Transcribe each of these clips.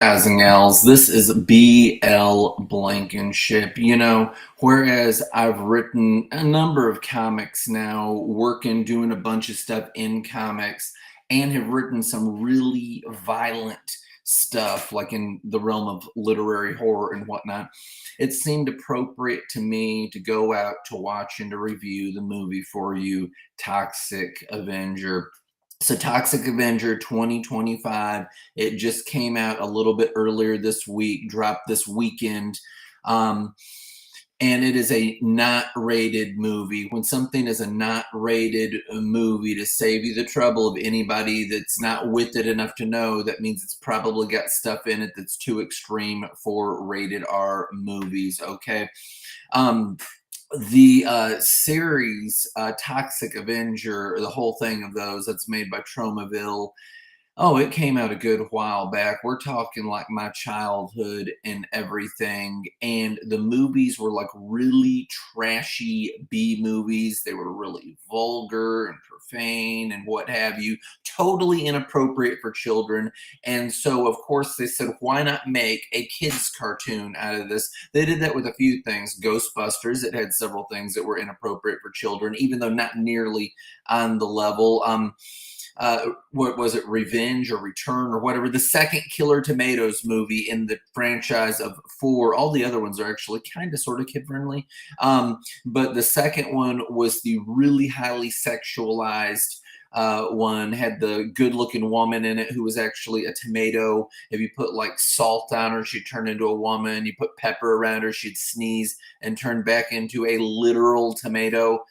Guys and gals, this is BL Blankenship. Whereas I've written a number of comics now, working, doing a bunch of stuff in comics, and have written some really violent stuff, like in the realm of literary horror and whatnot, it seemed appropriate to me to go out to watch and to review the movie for you, Toxic Avenger. So, Toxic Avenger 2025, it just came out a little bit earlier this week, dropped this weekend. Um, and it is a not rated movie. When something is a not rated movie, to save you the trouble of anybody that's not with it enough to know, that means it's probably got stuff in it that's too extreme for rated R movies. Okay. Um, the series Toxic Avenger, the whole thing of those, that's made by Tromaville. Oh, it came out a good while back. We're talking like my childhood and everything. And the movies were like really trashy B movies. They were really vulgar and profane and what have you, totally inappropriate for children. And so, of course, they said, why not make a kids' cartoon out of this? They did that with a few things. Ghostbusters, it had several things that were inappropriate for children, even though not nearly on the level. What was it, Revenge or Return or whatever, the second Killer Tomatoes movie in the franchise of four. All the other ones are actually kind of sort of kid friendly, but the second one was the really highly sexualized one, had the good looking woman in it who was actually a tomato. If you put like salt on her, she'd turn into a woman. You put pepper around her, she'd sneeze and turn back into a literal tomato.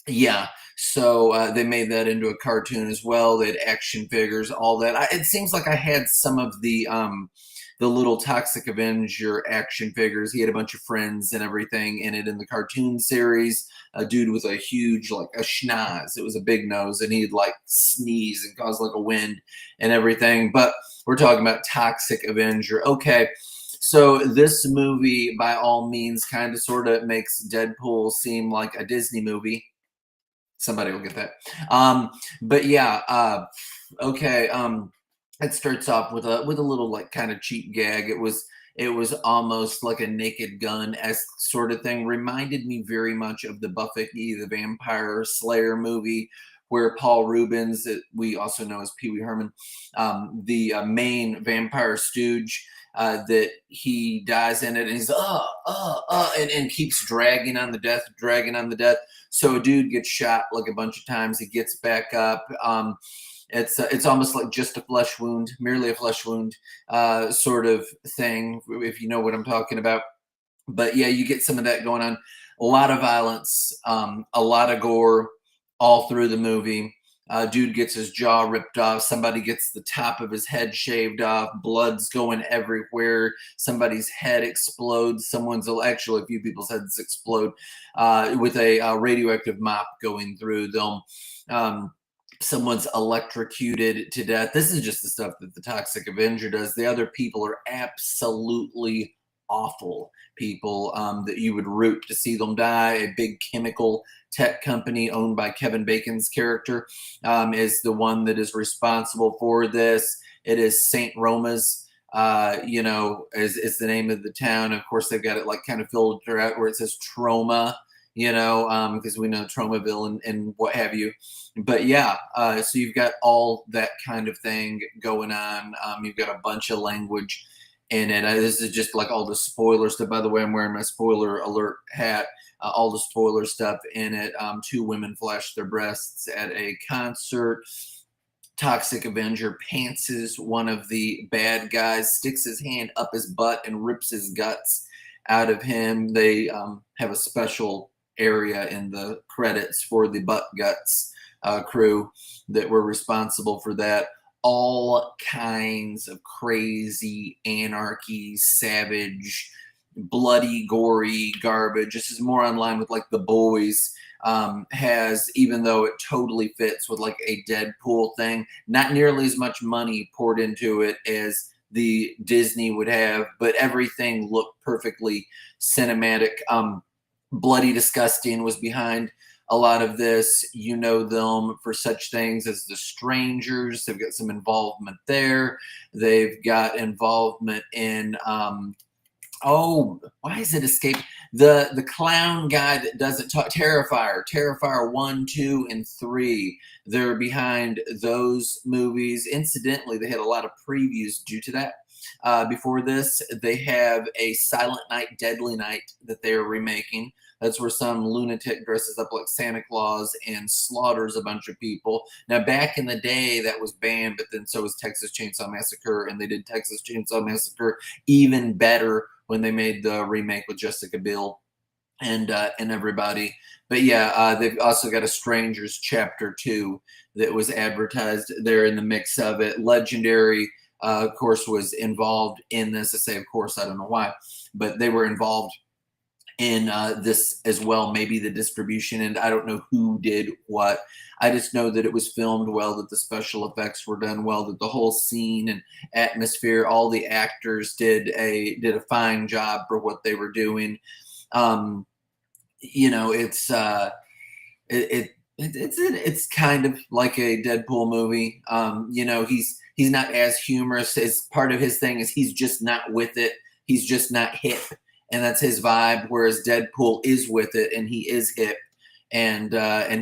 Yeah, so they made that into a cartoon as well. They had action figures, all that. It seems like I had some of the little Toxic Avenger action figures. He had a bunch of friends and everything in it in the cartoon series. A dude with a huge, like a schnoz. It was a big nose, and he'd like sneeze and cause like a wind and everything. But we're talking about Toxic Avenger. Okay. So this movie, by all means, kind of sort of makes Deadpool seem like a Disney movie. Somebody will get that. But yeah, okay. It starts off with a little like kind of cheap gag. It was almost like a Naked Gun esque sort of thing. Reminded me very much of the Buffy the Vampire Slayer movie, where Paul Rubens, that we also know as Pee Wee Herman, the main vampire stooge, that he dies in it, and he's and keeps dragging on the death. So a dude gets shot like a bunch of times. He gets back up. It's almost like just a flesh wound, merely a flesh wound, sort of thing, if you know what I'm talking about. But yeah, you get some of that going on. A lot of violence, a lot of gore, all through the movie. Dude gets his jaw ripped off. Somebody gets the top of his head shaved off. Blood's going everywhere. Somebody's head explodes. Actually, a few people's heads explode with a radioactive mop going through them. Um, Someone's electrocuted to death. This is just the stuff that the Toxic Avenger does. The other people are absolutely awful people that you would root to see them die. A big chemical tech company owned by Kevin Bacon's character is the one that is responsible for this. It is St. Roma's, is the name of the town. Of course, they've got it like kind of filtered out where it says Trauma, because we know Tromaville and what have you. But yeah, so you've got all that kind of thing going on. You've got a bunch of language in it. This is just like all the spoiler stuff. By the way, I'm wearing my spoiler alert hat. All the spoiler stuff in it. Two women flash their breasts at a concert. Toxic Avenger pantses one of the bad guys, sticks his hand up his butt and rips his guts out of him. They have a special area in the credits for the butt guts crew that were responsible for that. All kinds of crazy anarchy, savage, bloody, gory garbage. This is more in line with like The Boys has, even though it totally fits with like a Deadpool thing, not nearly as much money poured into it as the Disney would have, but everything looked perfectly cinematic. Bloody Disgusting was behind a lot of this. You know them for such things as The Strangers. They've got some involvement there. They've got involvement in oh, why is it escape? The clown guy that doesn't talk, Terrifier 1, 2, and 3. They're behind those movies. Incidentally, they had a lot of previews due to that. Before this, they have a Silent Night, Deadly Night that they are remaking. That's where some lunatic dresses up like Santa Claus and slaughters a bunch of people. Now, back in the day, that was banned, but then so was Texas Chainsaw Massacre, and they did Texas Chainsaw Massacre even better when they made the remake with Jessica Biel and everybody. But yeah, they've also got a Strangers Chapter 2 that was advertised. They're in the mix of it. Legendary, of course, was involved in this. I say, of course, I don't know why, but they were involved in this as well, maybe the distribution, and I don't know who did what. I just know that it was filmed well, that the special effects were done well, that the whole scene and atmosphere, all the actors did a fine job for what they were doing. You know, it's kind of like a Deadpool movie. You know, he's not as humorous. As part of his thing is he's just not with it. He's just not hip, and that's his vibe. Whereas Deadpool is with it, and he is hip, and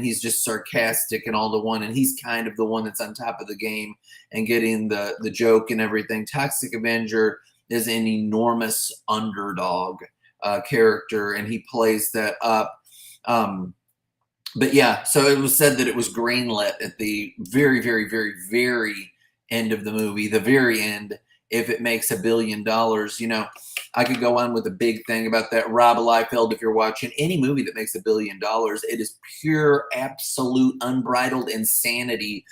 he's just sarcastic and all the one, and he's kind of the one that's on top of the game and getting the joke and everything. Toxic Avenger is an enormous underdog character, and he plays that up. But yeah, so it was said that it was greenlit at the very, very, very, very end of the movie, the very end. If it makes $1 billion, you know, I could go on with a big thing about that. Rob Liefeld, if you're watching any movie that makes $1 billion, it is pure, absolute, unbridled insanity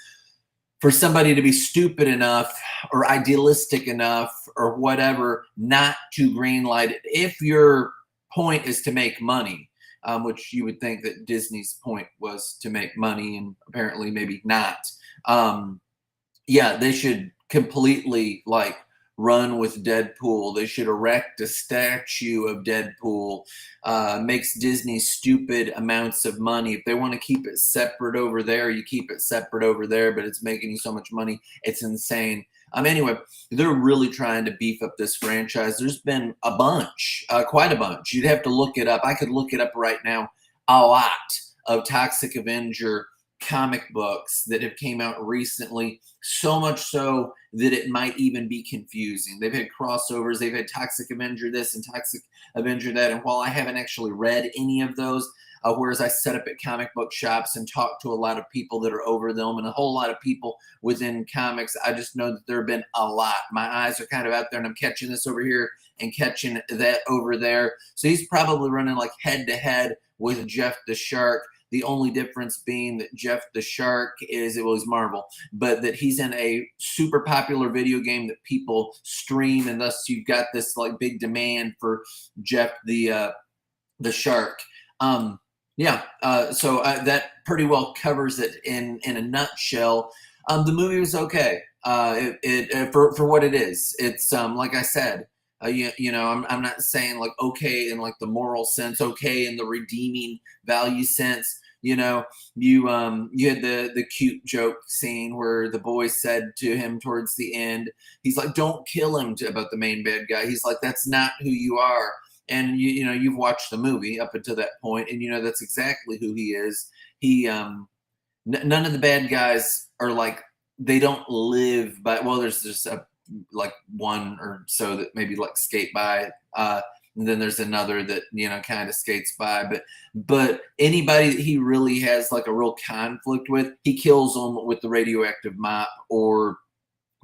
for somebody to be stupid enough or idealistic enough or whatever not to greenlight it. If your point is to make money, which you would think that Disney's point was to make money, and apparently maybe not. Yeah, they should completely like run with Deadpool. They should erect a statue of Deadpool. Makes Disney stupid amounts of money. If they want to keep it separate over there, you keep it separate over there, but it's making you so much money. It's insane. Anyway, they're really trying to beef up this franchise. There's been a bunch, quite a bunch. You'd have to look it up. I could look it up right now. A lot of Toxic Avenger comic books that have came out recently, so much so that it might even be confusing. They've had crossovers. They've had Toxic Avenger this and Toxic Avenger that. And while I haven't actually read any of those, whereas I set up at comic book shops and talk to a lot of people that are over them and a whole lot of people within comics, I just know that there have been a lot. My eyes are kind of out there, and I'm catching this over here and catching that over there. So he's probably running like head to head with Jeff the Shark. The only difference being that Jeff the Shark is, it was Marvel, but that he's in a super popular video game that people stream, and thus you've got this like big demand for Jeff the Shark. Yeah, so that pretty well covers it in a nutshell. The movie was okay. For what it is. It's like I said. You know, I'm not saying like okay in like the moral sense, okay in the redeeming value sense. You know, you had the cute joke scene where the boy said to him towards the end, he's like, "Don't kill him," about the main bad guy. He's like, "That's not who you are." And you know, you've watched the movie up until that point, and you know that's exactly who he is. He none of the bad guys are like, they don't live by. Well, there's just like one or so that maybe like skate by, and then there's another that, you know, kind of skates by, but anybody that he really has like a real conflict with, he kills them with the radioactive mop or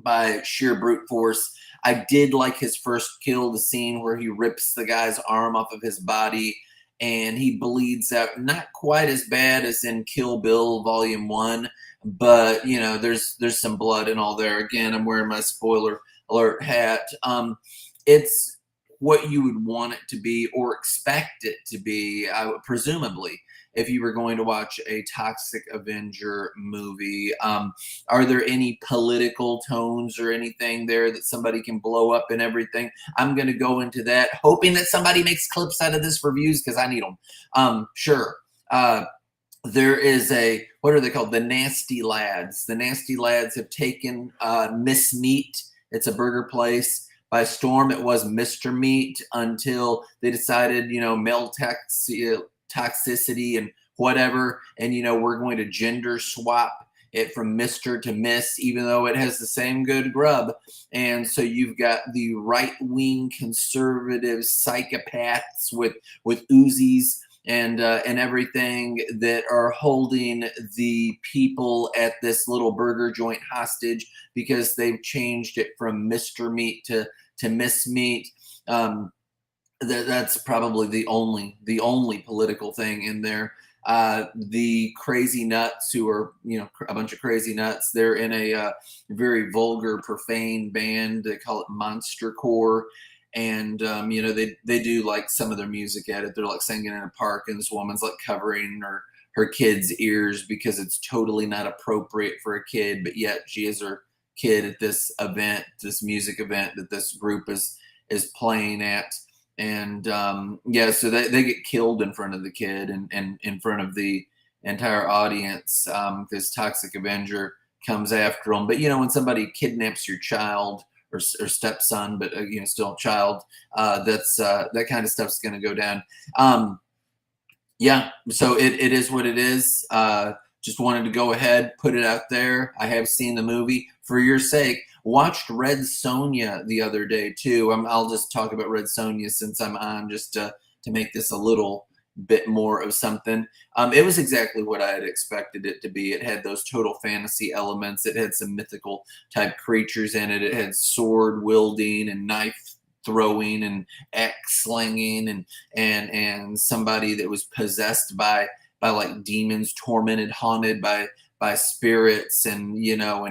by sheer brute force. I did like his first kill, the scene where he rips the guy's arm off of his body and he bleeds out. Not quite as bad as in Kill Bill Volume 1, but you know, there's some blood and all there. Again, I'm wearing my spoiler alert hat. It's what you would want it to be or expect it to be, presumably, if you were going to watch a Toxic Avenger movie. Are there any political tones or anything there that somebody can blow up and everything? I'm going to go into that, hoping that somebody makes clips out of this for views because I need them. Sure. there is a, what are they called? The Nasty Lads. The Nasty Lads have taken Miss Meat. It's a burger place by storm. It was Mr. Meat until they decided, male toxicity and whatever, and we're going to gender swap it from Mr. to Miss, even though it has the same good grub. And so you've got the right wing conservative psychopaths with Uzis and everything that are holding the people at this little burger joint hostage because they've changed it from Mr. Meat to Miss Meat. That's probably the only political thing in there. The crazy nuts, who are a bunch of crazy nuts, they're in a very vulgar, profane band. They call it Monster Core, and they do like some of their music at it. They're like singing in a park, and this woman's like covering her kid's ears because it's totally not appropriate for a kid, but yet she is her kid at this event, this music event that this group is playing at. And yeah, so they get killed in front of the kid and in front of the entire audience because Toxic Avenger comes after them. But when somebody kidnaps your child or stepson, but still a child, that's that kind of stuff's going to go down. Yeah, so it is what it is. Just wanted to go ahead, put it out there. I have seen the movie for your sake. Watched Red Sonja the other day too. I'll just talk about Red Sonja since I'm on, just to make this a little bit more of something. It was exactly what I had expected it to be. It had those total fantasy elements. It had some mythical type creatures in it. It had sword wielding and knife throwing and axe slinging and somebody that was possessed by like demons, tormented, haunted by spirits, and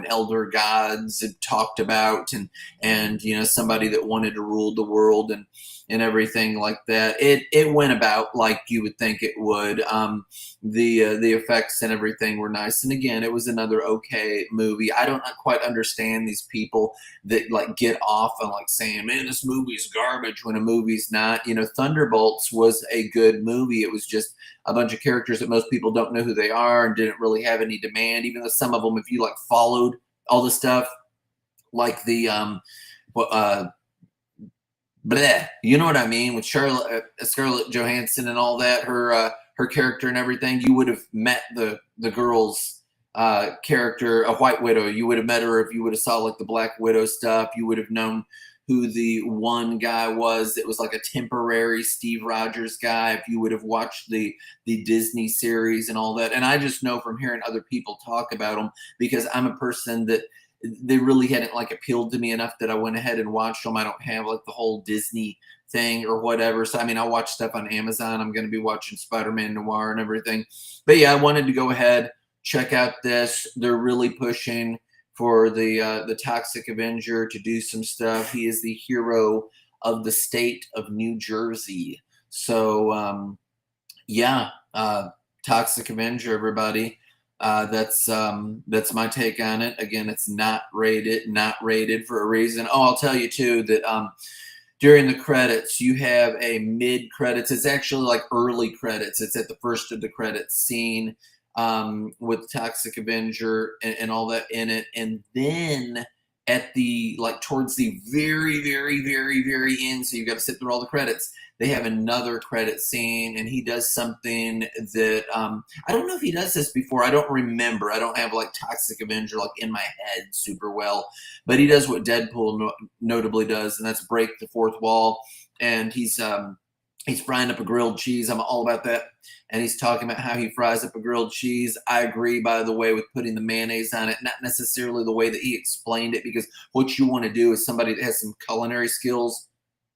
elder gods had talked about, and somebody that wanted to rule the world and everything like that. It went about like you would think it would. The effects and everything were nice, and again, it was another okay movie. I don't quite understand these people that like get off on like saying, "Man, this movie's garbage," when a movie's not. Thunderbolts was a good movie. It was just a bunch of characters that most people don't know who they are and didn't really have any demand, even though some of them, if you like followed all the stuff, like the bleh, you know what I mean, with Scarlett Johansson and all that, her character and everything, you would have met the girl's character, a White Widow. You would have met her if you would have saw like the Black Widow stuff. You would have known who the one guy was that was like a temporary Steve Rogers guy if you would have watched the Disney series and all that. And I just know from hearing other people talk about them, because I'm a person that they really hadn't like appealed to me enough that I went ahead and watched them. I don't have like the whole Disney thing or whatever. So I mean, I watch stuff on Amazon. I'm going to be watching Spider-Man Noir and everything. But yeah, I wanted to go ahead, check out this. They're really pushing for the Toxic Avenger to do some stuff. He is the hero of the state of New Jersey. So yeah, Toxic Avenger, everybody. That's my take on it. Again, it's not rated for a reason. Oh, I'll tell you too that during the credits you have a mid credits. It's actually like early credits. It's at the first of the credits scene with Toxic Avenger and all that in it, and then at the like towards the very very very very end, so you've got to sit through all the credits, they have another credit scene, and he does something that I don't know if he does this before. I don't remember. I don't have like Toxic Avenger like in my head super well, but he does what Deadpool notably does, and that's break the fourth wall. And he's frying up a grilled cheese. I'm all about that. And he's talking about how he fries up a grilled cheese. I agree, by the way, with putting the mayonnaise on it. Not necessarily the way that he explained it, because what you want to do is somebody that has some culinary skills,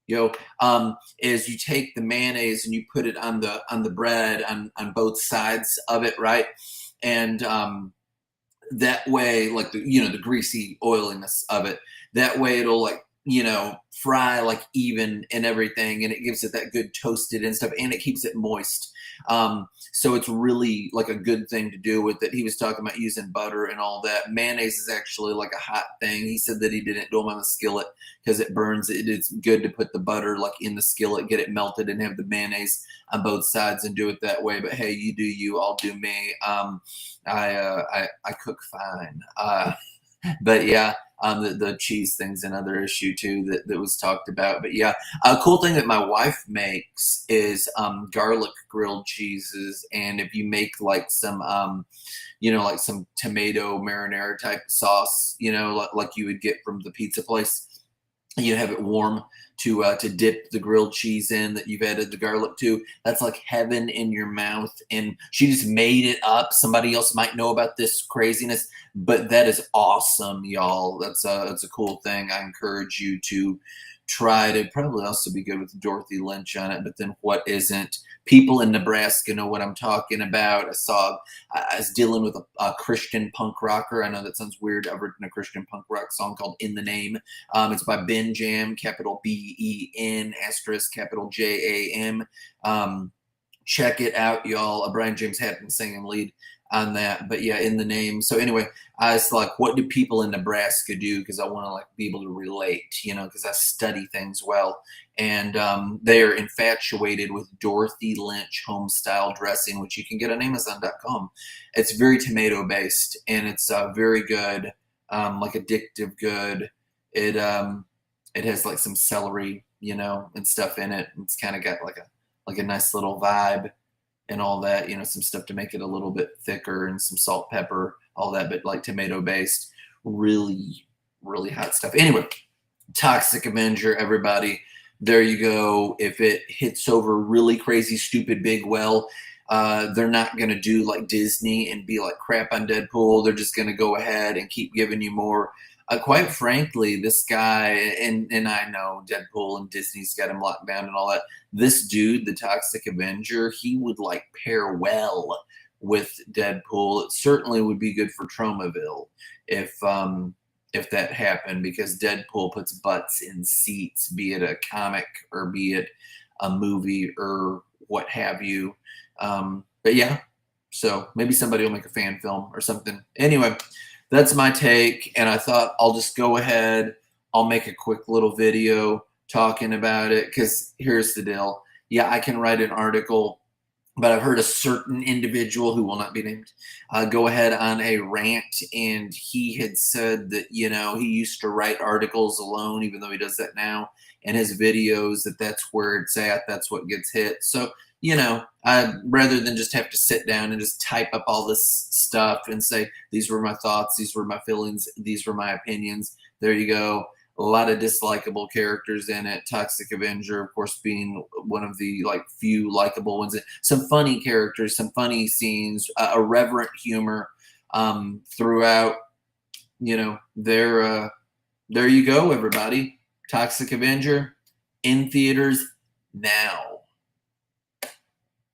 is you take the mayonnaise and you put it on the bread on both sides of it, right? And that way, like the greasy oiliness of it, that way it'll like fry like even and everything, and it gives it that good toasted and stuff, and it keeps it moist. So it's really like a good thing to do with it. He was talking about using butter and all that. Mayonnaise is actually like a hot thing. He said that he didn't do them on the skillet because it burns. It's good to put the butter like in the skillet, get it melted, and have the mayonnaise on both sides and do it that way. But hey, you do you, I'll do me. I cook fine. But yeah, the cheese thing's another issue too that was talked about. But yeah, a cool thing that my wife makes is garlic grilled cheeses, and if you make like some like some tomato marinara type sauce, like you would get from the pizza place, you have it warm to dip the grilled cheese in that you've added the garlic to. That's like heaven in your mouth. And she just made it up. Somebody else might know about this craziness, but that is awesome, y'all. That's a cool thing. I encourage you to try it. It'd probably also be good with Dorothy Lynch on it, but then what isn't? People in Nebraska know what I'm talking about. I was dealing with a Christian punk rocker. I know that sounds weird. I've written a Christian punk rock song called In the Name. It's by Ben Jam, capital Ben asterisk capital JAM. Check it out, y'all. Brian James Hatton singing lead on that. But yeah, In the Name. So anyway, I was like, what do people in Nebraska do? Because I want to like be able to relate, because I study things well. And they are infatuated with Dorothy Lynch home style dressing, which you can get on Amazon.com. It's very tomato based, and it's very good, like addictive good. It has like some celery, and stuff in it. It's kind of got like a nice little vibe and all that, some stuff to make it a little bit thicker and some salt, pepper, all that, but like tomato based, really, really hot stuff. Anyway, Toxic Avenger, everybody. There you go. If it hits over really crazy, stupid, big well, they're not going to do like Disney and be like crap on Deadpool. They're just going to go ahead and keep giving you more. Quite frankly, this guy, and I know Deadpool and Disney's got him locked down and all that. This dude, the Toxic Avenger, he would like pair well with Deadpool. It certainly would be good for Tromaville if that happened, because Deadpool puts butts in seats, be it a comic or be it a movie or what have you. But yeah, so maybe somebody will make a fan film or something. Anyway, that's my take, and I thought I'll just go ahead. I'll make a quick little video talking about it, because here's the deal. Yeah, I can write an article, but I've heard a certain individual who will not be named go ahead on a rant, and he had said that, he used to write articles alone, even though he does that now, and his videos, that's where it's at, that's what gets hit. So, rather than just have to sit down and just type up all this stuff and say, these were my thoughts, these were my feelings, these were my opinions. There you go. A lot of dislikable characters in it. Toxic Avenger, of course, being one of the like few likable ones. Some funny characters, some funny scenes, irreverent humor throughout. There you go, everybody. Toxic Avenger in theaters now.